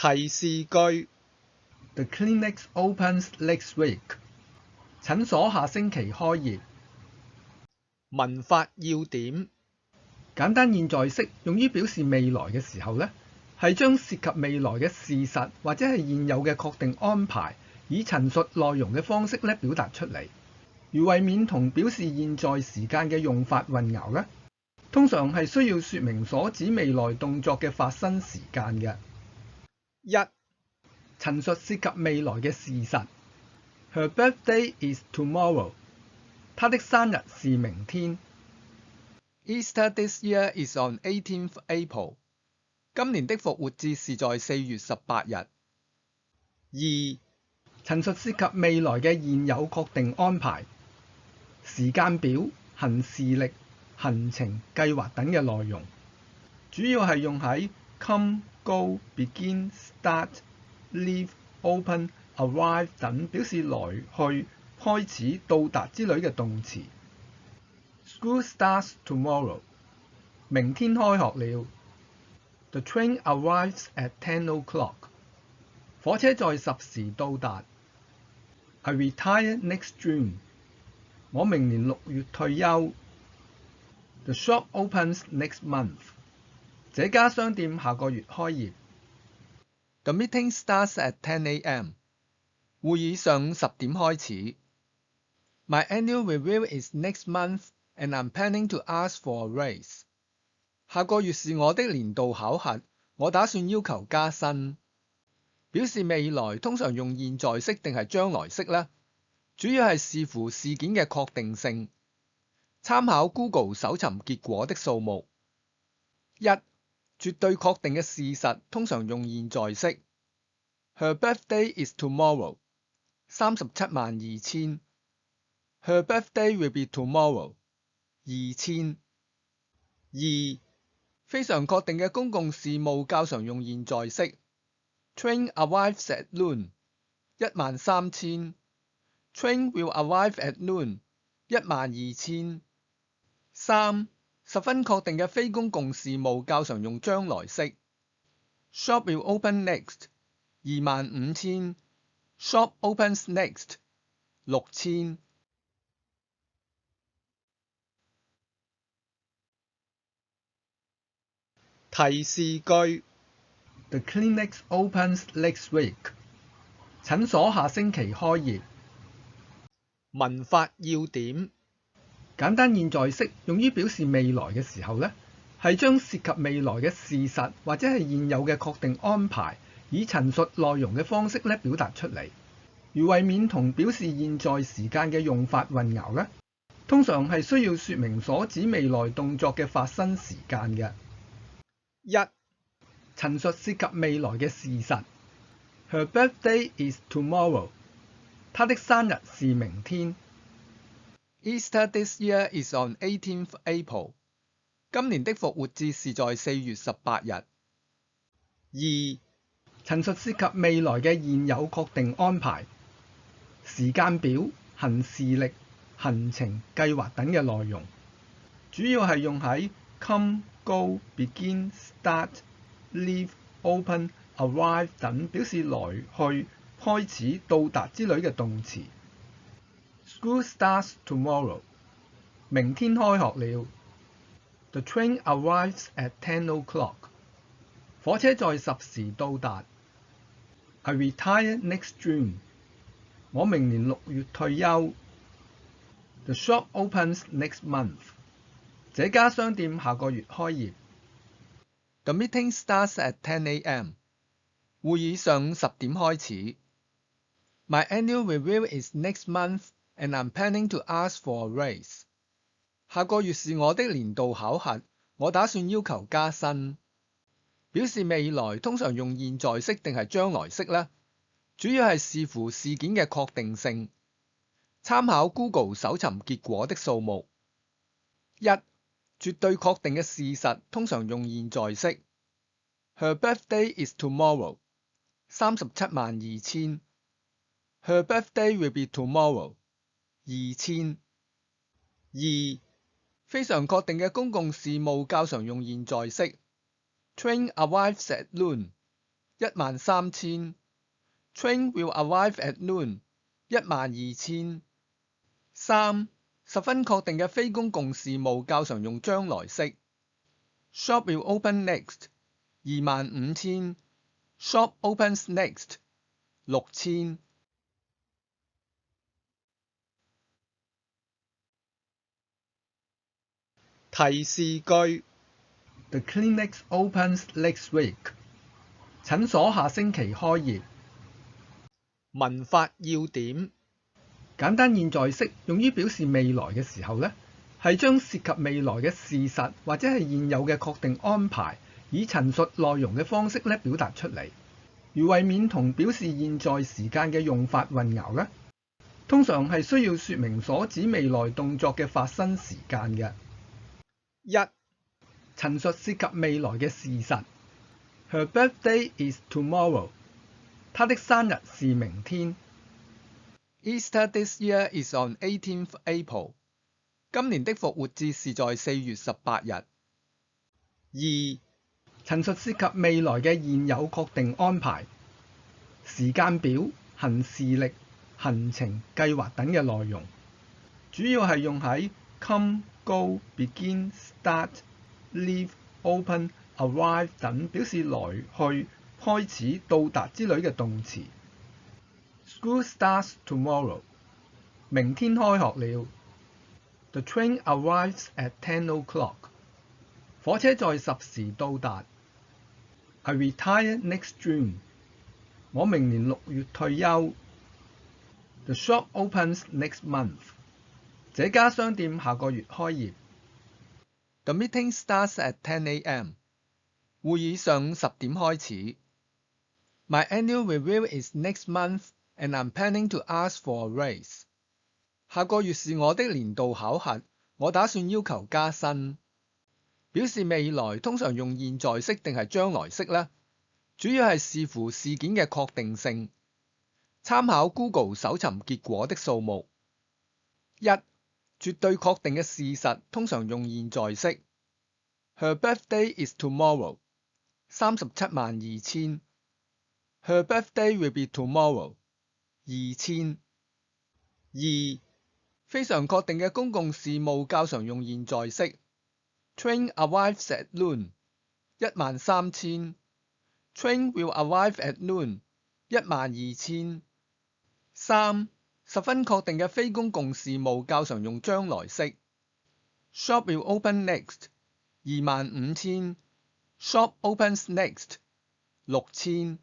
提示句 The clinic opens next week. 診所下星期開業。文法要點簡單現在式用於表示未來嘅時候呢，係將涉及未來嘅事實或者係現有嘅確定安排，以陳述內容嘅方式咧表達出嚟。如為免同表示現在時間嘅用法混淆呢，通常係需要說明所指未來動作嘅發生時間嘅。一、陳述涉及未來嘅事實。Her birthday is tomorrow. 她的生日是明天。Easter this year is on 18th April. 今年的復活節是在4月18日。二、陳述涉及未來嘅現有確定安排、時間表、行事曆、行程、計劃等嘅內容，主要係用喺 come、go、begin、start、leave、open、arrive 等表示來去、開始、到達之類嘅動詞。School starts tomorrow. 明天開學了。The train arrives at 10 o'clock. 火車在10時到達。I retire next June. 我明年6月退休。The shop opens next month. 這家商店下個月開業。The meeting starts at 10 a.m. 會議上午10點開始。My annual review is next month, and I'm planning to ask for a raise. 下個月是我的年度考核，我打算要求加薪。表示未來通常用現在式定係將來式呢？主要係視乎事件嘅確定性，參考 Google 搜尋結果的數目。一、絕對確定嘅事實通常用現在式。Her birthday is tomorrow. 372,000。Her birthday will be tomorrow. 2,000。二、非常確定嘅公共事務較常用現在式。Train arrives at noon. 13,000。Train will arrive at noon. 12,000。三、十分確定嘅非公共事務較常用將來式。Shop will open next. 25,000。Shop opens next. 6,000。提示句 The clinic opens next week. 診所下星期開業。文法要點簡單現在式用於表示未來嘅時候呢，係將涉及未來嘅事實或者係現有嘅確定安排，以陳述內容嘅方式咧表達出嚟。如為免同表示現在時間嘅用法混淆呢，通常係需要說明所指未來動作嘅發生時間嘅。一、陳述涉及未來嘅事實。Her birthday is tomorrow. 她的生日是明天。Easter this year is on 18th April. 今年的復活節是在4月18日。二、陳述涉及未來嘅現有確定安排、時間表、行事曆、行程、計劃等嘅內容，主要係用喺 come、go、begin、start、leave、open、arrive 等表示來去、開始、到達之類嘅動詞。School starts tomorrow. 明天開學了。The train arrives at 10 o'clock. 火車在10時到達。I retire next June. 我明年6月退休。The shop opens next month. 這家商店下個月開業。The meeting starts at 10 a.m. 會議上午10點開始。My annual review is next month, and I'm planning to ask for a raise. 下個月是我的年度考核，我打算要求加薪。表示未來通常用現在式定係將來式呢？主要係視乎事件嘅確定性，參考 Google 搜尋結果的數目。一、絕對確定嘅事實通常用現在式。Her birthday is tomorrow. 372,000。Her birthday will be tomorrow. 2,000。二、非常確定嘅公共事務較常用現在式。Train arrives at noon. 13000。Train will arrive at noon 12000。3. 十分確定嘅非公共事務較常用將來式。Shop will open next 25000。Shop opens next 6000。提示句 The clinic opens next week. 診所下星期開業。文法要點簡單現在式用於表示未來嘅時候呢，係將涉及未來嘅事實或者係現有嘅確定安排，以陳述內容嘅方式表達出嚟。而為免同表示現在時間嘅用法混淆呢，通常係需要說明所指未來動作嘅發生時間嘅。1. 陳述涉及未來嘅事實。Her birthday is tomorrow. 她的生日是明天。Easter this year is on 18th April. 今年的復活節是在4月18日。2. 陳述涉及未來嘅現有確定安排，時間表、行事曆、行程、計劃等嘅內容，主要係用喺 come、go、begin、start、leave、open、arrive 等表示來去、開始、到達之類嘅動詞。School starts tomorrow. 明天開學了。The train arrives at 10 o'clock. 火車在10時到達。I retire next June. 我明年6月退休。The shop opens next month. 這家商店下個月開業。The meeting starts at 10 a.m. 會議上午10點開始。My annual review is next month and I'm planning to ask for a raise. 下個月是我的年度考核，我打算要求加薪。表示未來通常用現在式定係將來式呢？主要係視乎事件嘅確定性。參考 Google 搜尋結果的數目。1. 絕對確定嘅事實通常用現在式。Her birthday is tomorrow. 372,000。Her birthday will be tomorrow. 2,000。2. 非常確定嘅公共事務較常用現在式。Train arrives at noon. 13000。Train will arrive at noon. 12000。3. 十分確定嘅非公共事務較常用將來式。Shop will open next. 25000。Shop opens next. 6000。